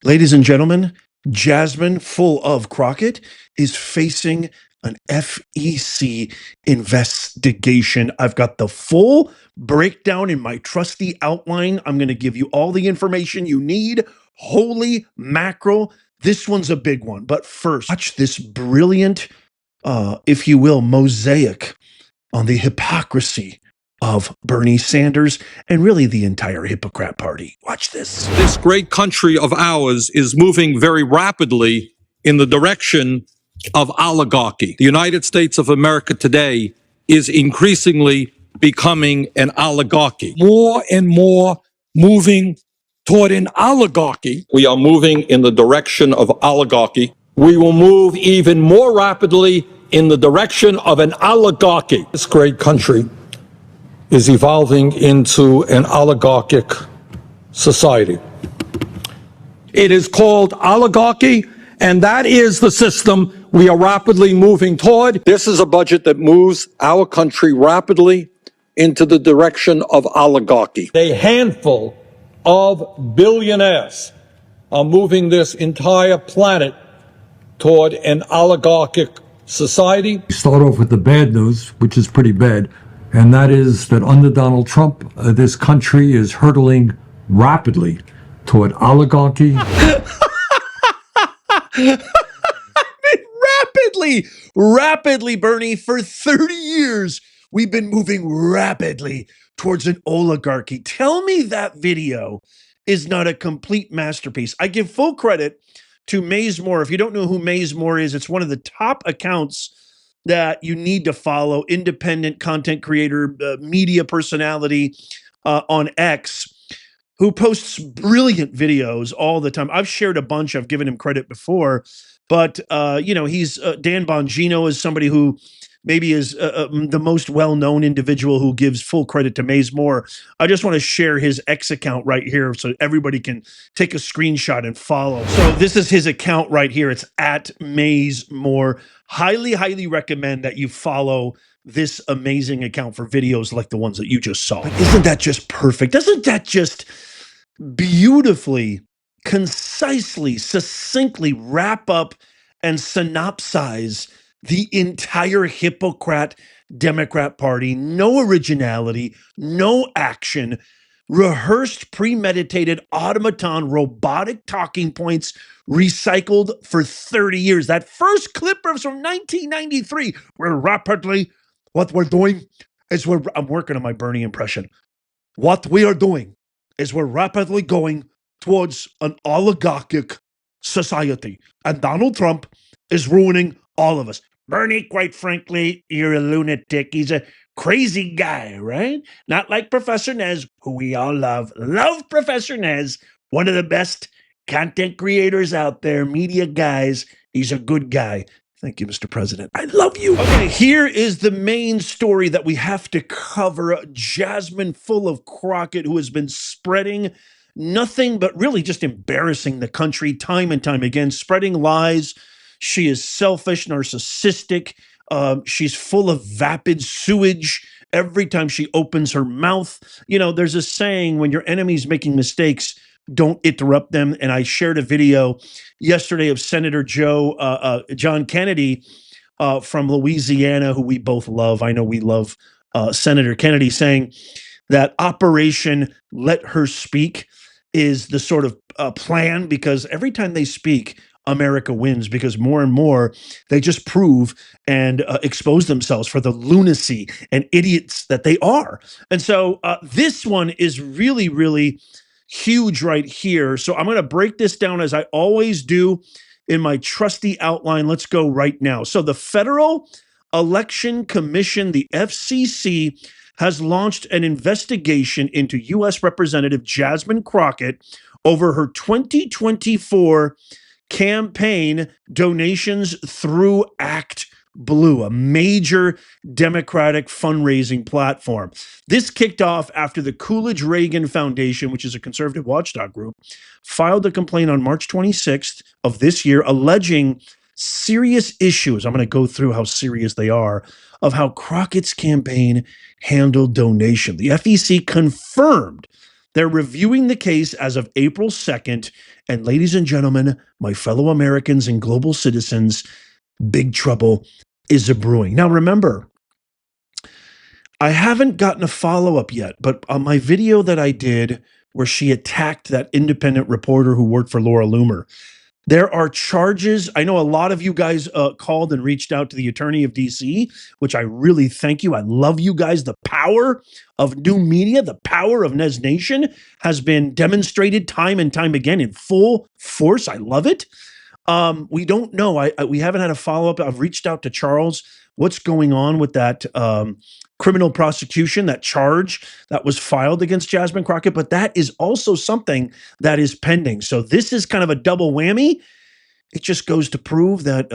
Ladies and gentlemen, Jasmine, full of Crockett, is facing an FEC investigation. I've got the full breakdown in my trusty outline. I'm going to give you all the information you need. Holy mackerel. This one's a big one. But first, watch this brilliant, if you will, mosaic on the hypocrisy of Bernie Sanders and really the entire Hippocrat Party. Watch this. This great country of ours is moving very rapidly in the direction of oligarchy. The United States of America today is increasingly becoming an oligarchy. More and more moving toward an oligarchy. We are moving in the direction of oligarchy. We will move even more rapidly in the direction of an oligarchy. This great country is evolving into an oligarchic society. It is called oligarchy, and that is the system we are rapidly moving toward. This is a budget that moves our country rapidly into the direction of oligarchy. A handful of billionaires are moving this entire planet toward an oligarchic society. We start off with the bad news, which is pretty bad, and that is that under Donald Trump, this country is hurtling rapidly toward oligarchy. Rapidly, Bernie. For 30 years, we've been moving rapidly towards an oligarchy. Tell me that video is not a complete masterpiece. I give full credit to Mazemore. If you don't know who Mazemore is, it's one of the top accounts that you need to follow. Independent content creator, media personality on X, who posts brilliant videos all the time. I've shared a bunch. I've given him credit before, but he's Dan Bongino is somebody who maybe is the most well-known individual who gives full credit to Mazemore. I just want to share his X account right here so everybody can take a screenshot and follow. So this is his account right here. It's at Mazemore. Highly recommend that you follow this amazing account for videos like the ones that you just saw. Isn't that just perfect? Doesn't that just beautifully, concisely, succinctly wrap up and synopsize the entire Hippocrat Democrat Party? No originality, no action, rehearsed, premeditated, automaton, robotic talking points recycled for 30 years. That first clip was from 1993. What we're doing is I'm working on my Bernie impression. What we are doing is we're rapidly going towards an oligarchic society. And Donald Trump is ruining all of us. Bernie, quite frankly, you're a lunatic. He's a crazy guy, right? Not like Professor Nez, who we all love. Love Professor Nez, one of the best content creators out there, media guys. He's a good guy. Thank you, Mr. President. I love you. Okay, here is the main story that we have to cover. Jasmine, full of Crockett, who has been spreading nothing but really just embarrassing the country time and time again, spreading lies. She is selfish, narcissistic. She's full of vapid sewage every time she opens her mouth. You know, there's a saying, when your enemy's making mistakes, don't interrupt them. And I shared a video yesterday of Senator John Kennedy from Louisiana, who we both love. I know we love Senator Kennedy, saying that Operation Let Her Speak is the sort of plan, because every time they speak, America wins, because more and more they just prove and expose themselves for the lunacy and idiots that they are. And so this one is really huge right here. So I'm going to break this down as I always do in my trusty outline. Let's go right now. So the Federal Election Commission, the FCC, has launched an investigation into U.S. Representative Jasmine Crockett over her 2024 campaign donations through ActBlue, a major Democratic fundraising platform. This kicked off after the Coolidge-Reagan Foundation, which is a conservative watchdog group, filed a complaint on March 26th of this year, alleging serious issues. I'm going to go through how serious they are, of how Crockett's campaign handled donation. The FEC confirmed They're reviewing the case as of April 2nd. And ladies and gentlemen, my fellow Americans and global citizens, big trouble is a brewing. Now, remember, I haven't gotten a follow-up yet, but on my video that I did where she attacked that independent reporter who worked for Laura Loomer, there are charges. I know a lot of you guys called and reached out to the attorney of DC, which I really thank you. I love you guys. The power of new media, the power of Nez Nation has been demonstrated time and time again in full force. I love it. We don't know. We haven't had a follow-up. I've reached out to Charles. What's going on with that criminal prosecution, that charge that was filed against Jasmine Crockett? But that is also something that is pending. So this is kind of a double whammy. It just goes to prove that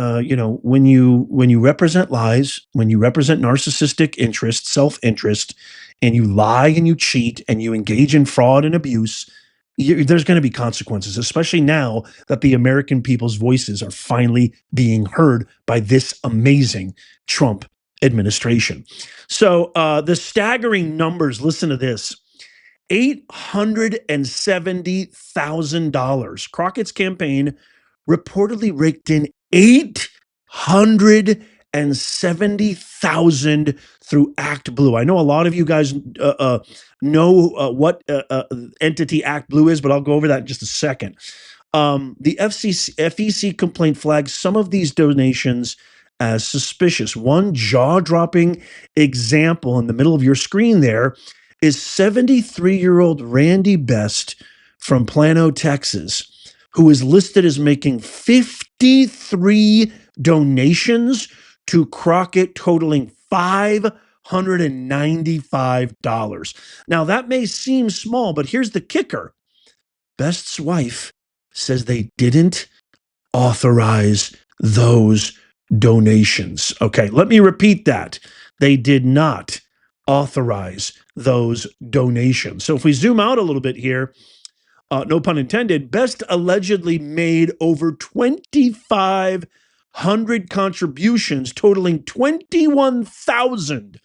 when you represent lies, when you represent narcissistic interest, self-interest, and you lie and you cheat and you engage in fraud and abuse, there's going to be consequences, especially now that the American people's voices are finally being heard by this amazing Trump administration. So the staggering numbers, listen to this. $870,000. Crockett's campaign reportedly raked in $870,000 through ActBlue. I know a lot of you guys know what entity ActBlue is, but I'll go over that in just a second. The FEC complaint flags some of these donations as suspicious. One jaw-dropping example in the middle of your screen there is 73-year-old Randy Best from Plano, Texas, who is listed as making 53 donations to Crockett totaling $595. Now, that may seem small, but here's the kicker. Best's wife says they didn't authorize those donations. Okay, let me repeat that. They did not authorize those donations. So if we zoom out a little bit here, no pun intended, Best allegedly made over 2,500 contributions totaling $21,000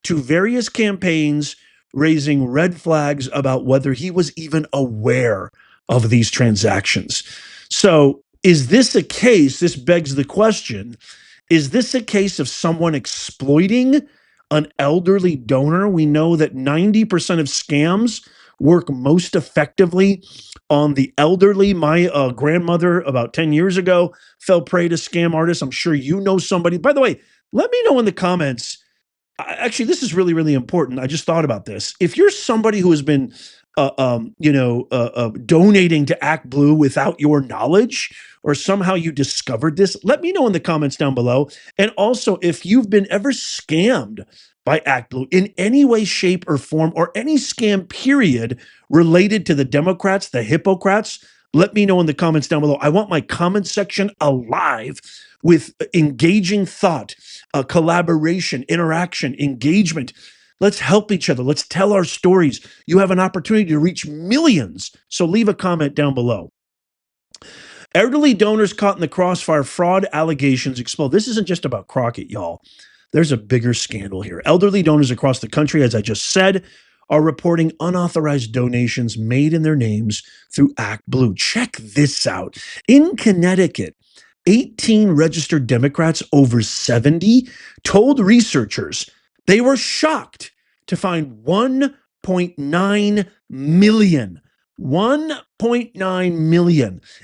to various campaigns, raising red flags about whether he was even aware of these transactions. So is this a case, this begs the question, is this a case of someone exploiting an elderly donor? We know that 90% of scams work most effectively on the elderly. My grandmother about 10 years ago fell prey to scam artists. I'm sure you know somebody. By the way, let me know in the comments. Actually, this is really, really important. I just thought about this. If you're somebody who has been donating to ActBlue without your knowledge, or somehow you discovered this, let me know in the comments down below. And also, if you've been ever scammed by ActBlue in any way, shape, or form, or any scam period related to the Democrats, the Hippocrats, let me know in the comments down below. I want my comment section alive with engaging thought, collaboration, interaction, engagement. Let's help each other. Let's tell our stories. You have an opportunity to reach millions. So leave a comment down below. Elderly donors caught in the crossfire, fraud allegations exposed. This isn't just about Crockett, y'all. There's a bigger scandal here. Elderly donors across the country, as I just said, are reporting unauthorized donations made in their names through ActBlue. Check this out. In Connecticut, 18 registered Democrats over 70 told researchers they were shocked to find 1.9 million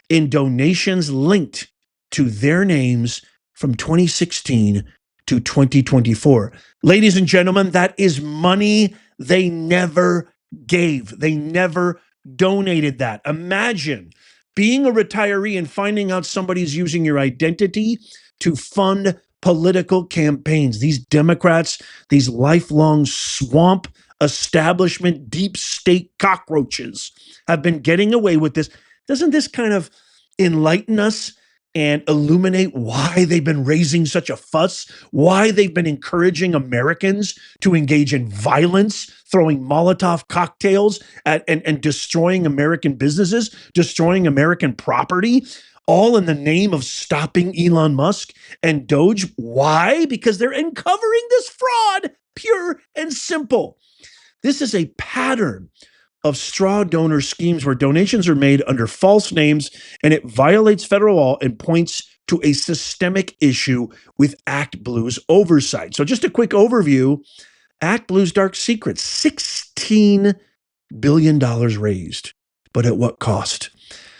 in donations linked to their names from 2016 to 2024. Ladies and gentlemen, that is money they never gave. They never donated that. Imagine being a retiree and finding out somebody's using your identity to fund political campaigns. These Democrats, these lifelong swamp establishment, deep state cockroaches have been getting away with this. Doesn't this kind of enlighten us and illuminate why they've been raising such a fuss, why they've been encouraging Americans to engage in violence, throwing Molotov cocktails and destroying American businesses, destroying American property, all in the name of stopping Elon Musk and Doge? Why? Because they're uncovering this fraud, pure and simple. This is a pattern of straw donor schemes where donations are made under false names, and it violates federal law and points to a systemic issue with ActBlue's oversight. So just a quick overview, ActBlue's dark secrets, $16 billion raised, but at what cost?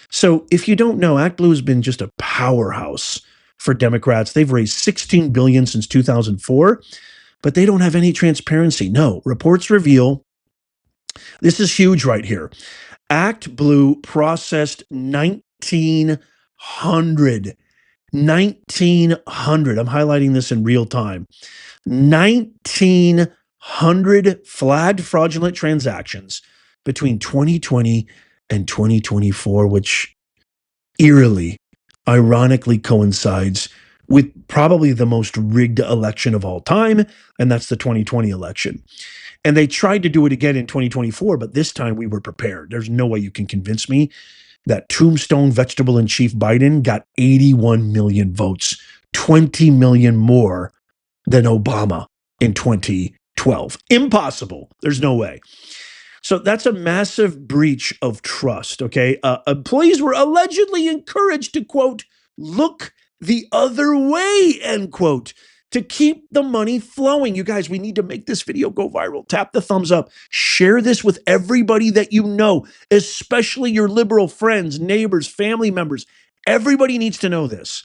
So if you don't know, ActBlue has been just a powerhouse for Democrats. They've raised $16 billion since 2004, but they don't have any transparency. No, reports reveal, this is huge right here. ActBlue processed 1,900. 1,900. I'm highlighting this in real time. 1,900 flagged fraudulent transactions between 2020 and 2024, which eerily, ironically coincides with probably the most rigged election of all time, and that's the 2020 election. And they tried to do it again in 2024, but this time we were prepared. There's no way you can convince me that tombstone vegetable in chief Biden got 81 million votes, 20 million more than Obama in 2012. Impossible. There's no way. So that's a massive breach of trust, okay? Employees were allegedly encouraged to, quote, look the other way, end quote, to keep the money flowing. You guys, we need to make this video go viral. Tap the thumbs up. Share this with everybody that you know, especially your liberal friends, neighbors, family members. Everybody needs to know this.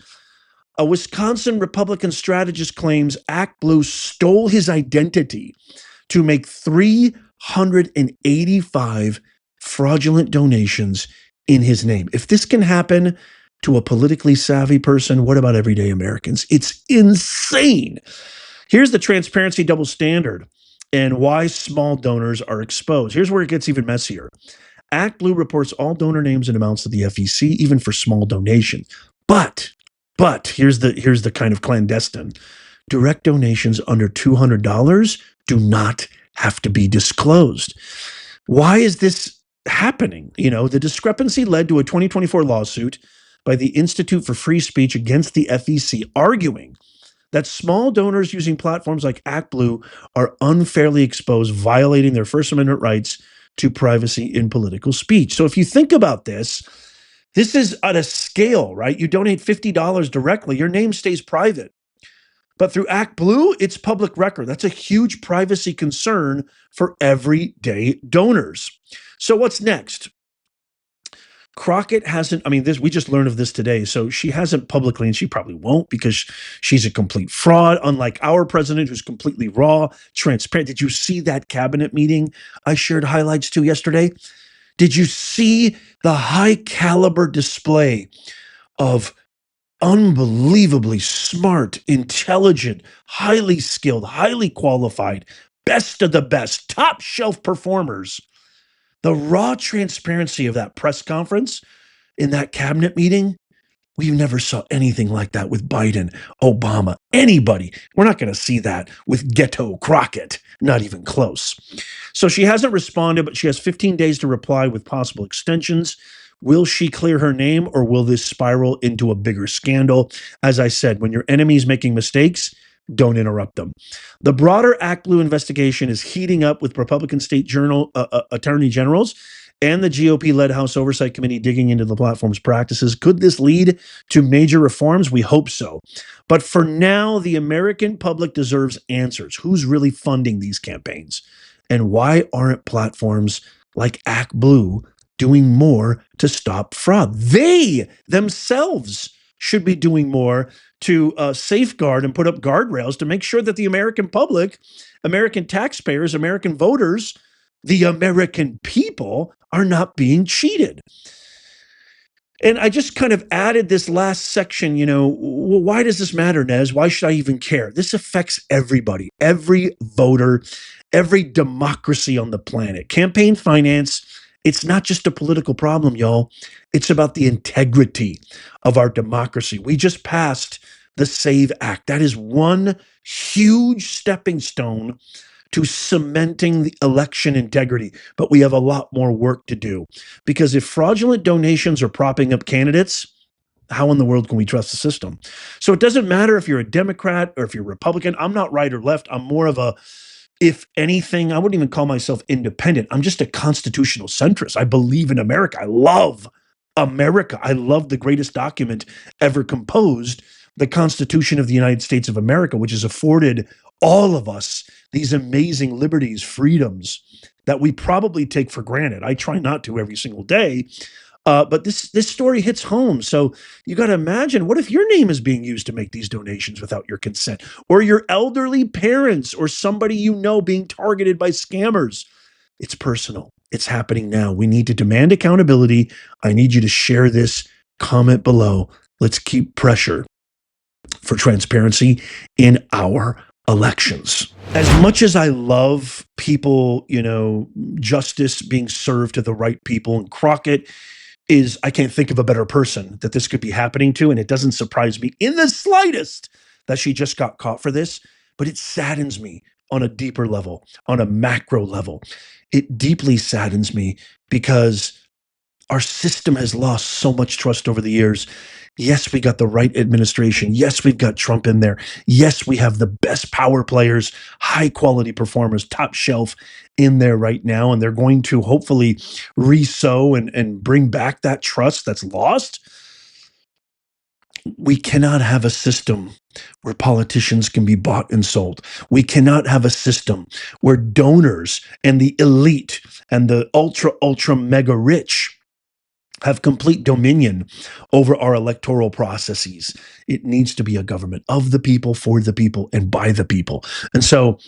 A Wisconsin Republican strategist claims ActBlue stole his identity to make 385 fraudulent donations in his name. If this can happen to a politically savvy person, what about everyday Americans? It's insane. Here's the transparency double standard and why small donors are exposed. Here's where it gets even messier. ActBlue reports all donor names and amounts to the FEC, even for small donations. But here's the kind of clandestine. Direct donations under $200 do not have to be disclosed. Why is this happening? You know, the discrepancy led to a 2024 lawsuit by the Institute for Free Speech against the FEC, arguing that small donors using platforms like ActBlue are unfairly exposed, violating their First Amendment rights to privacy in political speech. So if you think about this is at a scale, right? You donate $50 directly, your name stays private. But through ActBlue, it's public record. That's a huge privacy concern for everyday donors. So what's next? Crockett hasn't, we just learned of this today. So she hasn't publicly, and she probably won't because she's a complete fraud, unlike our president who's completely raw, transparent. Did you see that cabinet meeting I shared highlights to yesterday? Did you see the high caliber display of unbelievably smart, intelligent, highly skilled, highly qualified, best of the best, top shelf performers? The raw transparency of that press conference in that cabinet meeting, we never saw anything like that with Biden, Obama, anybody. We're not going to see that with Ghetto Crockett, not even close. So she hasn't responded, but she has 15 days to reply with possible extensions. Will she clear her name, or will this spiral into a bigger scandal? As I said, when your enemy's making mistakes, don't interrupt them. The broader ActBlue investigation is heating up with Republican state attorney generals and the GOP-led House Oversight Committee digging into the platform's practices. Could this lead to major reforms? We hope so. But for now, the American public deserves answers. Who's really funding these campaigns? And why aren't platforms like ActBlue doing more to stop fraud? They themselves should be doing more to safeguard and put up guardrails to make sure that the American public, American taxpayers, American voters, the American people are not being cheated. And I just kind of added this last section, well, why does this matter, Nez? Why should I even care? This affects everybody, every voter, every democracy on the planet. Campaign finance, it's not just a political problem, y'all. It's about the integrity of our democracy. We just passed the SAVE Act. That is one huge stepping stone to cementing the election integrity. But we have a lot more work to do, because if fraudulent donations are propping up candidates, how in the world can we trust the system? So it doesn't matter if you're a Democrat or if you're Republican. I'm not right or left. I'm more of a If anything, I wouldn't even call myself independent. I'm just a constitutional centrist. I believe in America. I love America. I love the greatest document ever composed, the Constitution of the United States of America, which has afforded all of us these amazing liberties, freedoms that we probably take for granted. I try not to every single day. But this story hits home. So you got to imagine, what if your name is being used to make these donations without your consent, or your elderly parents, or somebody you know being targeted by scammers? It's personal. It's happening now. We need to demand accountability. I need you to share this. Comment below. Let's keep pressure for transparency in our elections. As much as I love people, justice being served to the right people, and Crockett I can't think of a better person that this could be happening to. And it doesn't surprise me in the slightest that she just got caught for this, but it saddens me on a deeper level, on a macro level. It deeply saddens me because our system has lost so much trust over the years. Yes, we got the right administration. Yes, we've got Trump in there. Yes, we have the best power players, high quality performers, top shelf in there right now. And they're going to hopefully re-sow and bring back that trust that's lost. We cannot have a system where politicians can be bought and sold. We cannot have a system where donors and the elite and the ultra mega rich have complete dominion over our electoral processes. It needs to be a government of the people, for the people, and by the people. And so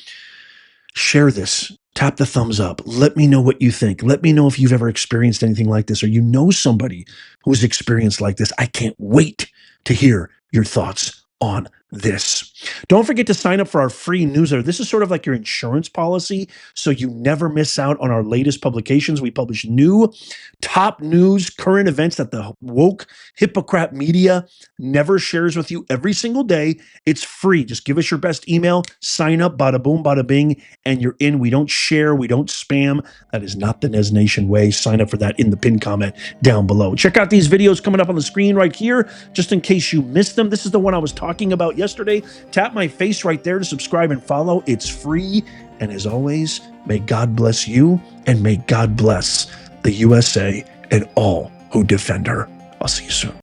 share this. Tap the thumbs up. Let me know what you think. Let me know if you've ever experienced anything like this, or you know somebody who's experienced like this. I can't wait to hear your thoughts on this. Don't forget to sign up for our free newsletter. This is sort of like your insurance policy, so you never miss out on our latest publications. We publish new top news, current events that the woke hypocrite media never shares with you every single day. It's free. Just give us your best email, sign up, bada boom, bada bing, and you're in. We don't share, we don't spam. That is not the Nez Nation way. Sign up for that in the pinned comment down below. Check out these videos coming up on the screen right here, just in case you missed them. This is the one I was talking about yesterday. Tap my face right there to subscribe and follow. It's free. And as always, may God bless you, and may God bless the USA and all who defend her. I'll see you soon.